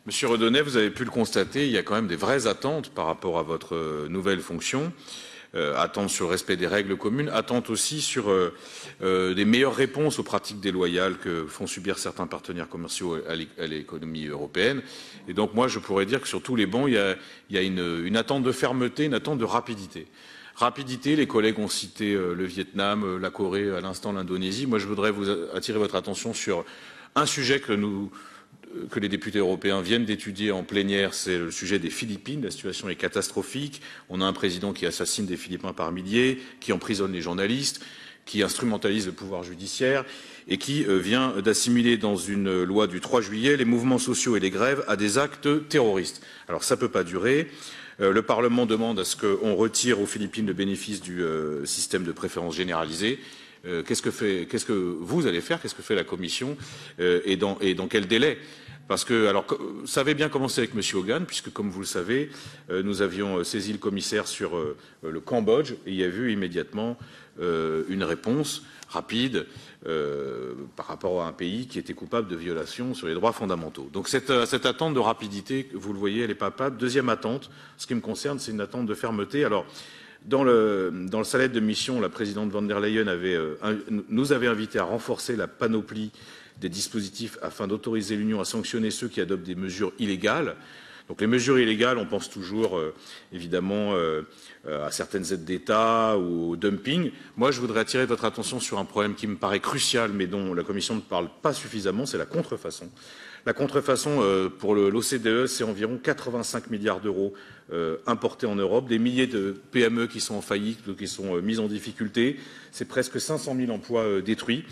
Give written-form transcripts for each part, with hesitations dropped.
Monsieur Redonnet, vous avez pu le constater, il y a quand même des vraies attentes par rapport à votre nouvelle fonction. Attentes sur le respect des règles communes, attentes aussi sur des meilleures réponses aux pratiques déloyales que font subir certains partenaires commerciaux à l'économie européenne. Et donc moi, je pourrais dire que sur tous les bancs, il y a une attente de fermeté, une attente de rapidité. Rapidité, les collègues ont cité le Vietnam, la Corée, à l'instant l'Indonésie. Moi, je voudrais vous attirer votre attention sur un sujet que les députés européens viennent d'étudier en plénière, c'est le sujet des Philippines. La situation est catastrophique. On a un président qui assassine des Philippins par milliers, qui emprisonne les journalistes, qui instrumentalise le pouvoir judiciaire et qui vient d'assimiler dans une loi du 3 juillet les mouvements sociaux et les grèves à des actes terroristes. Alors ça ne peut pas durer. Le Parlement demande à ce qu'on retire aux Philippines le bénéfice du système de préférence généralisée. Qu'est-ce que vous allez faire? Qu'est-ce que fait la Commission et dans quel délai? Parce que, alors, ça avait bien commencé avec M. Hogan, puisque, comme vous le savez, nous avions saisi le commissaire sur le Cambodge, et il y a eu immédiatement une réponse rapide par rapport à un pays qui était coupable de violations sur les droits fondamentaux. Donc cette attente de rapidité, vous le voyez, elle n'est pas palpable. Deuxième attente, ce qui me concerne, c'est une attente de fermeté. Alors, dans le lettre de mission, la présidente von der Leyen nous avait invités à renforcer la panoplie des dispositifs afin d'autoriser l'Union à sanctionner ceux qui adoptent des mesures illégales. Donc les mesures illégales, on pense toujours évidemment à certaines aides d'État ou au dumping. Moi, je voudrais attirer votre attention sur un problème qui me paraît crucial, mais dont la Commission ne parle pas suffisamment, c'est la contrefaçon. La contrefaçon, pour l'OCDE, c'est environ 85 milliards d'euros importés en Europe, des milliers de PME qui sont en faillite, qui sont mises en difficulté, c'est presque 500 000 emplois détruits.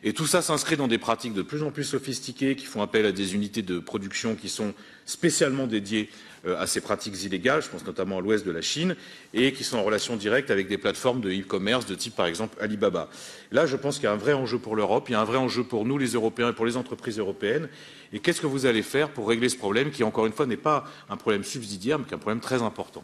Et tout ça s'inscrit dans des pratiques de plus en plus sophistiquées qui font appel à des unités de production qui sont spécialement dédiées à ces pratiques illégales, je pense notamment à l'ouest de la Chine, et qui sont en relation directe avec des plateformes de e-commerce de type par exemple Alibaba. Là, je pense qu'il y a un vrai enjeu pour l'Europe, il y a un vrai enjeu pour nous les Européens et pour les entreprises européennes. Et qu'est-ce que vous allez faire pour régler ce problème qui, encore une fois, n'est pas un problème subsidiaire, mais qui est un problème très important?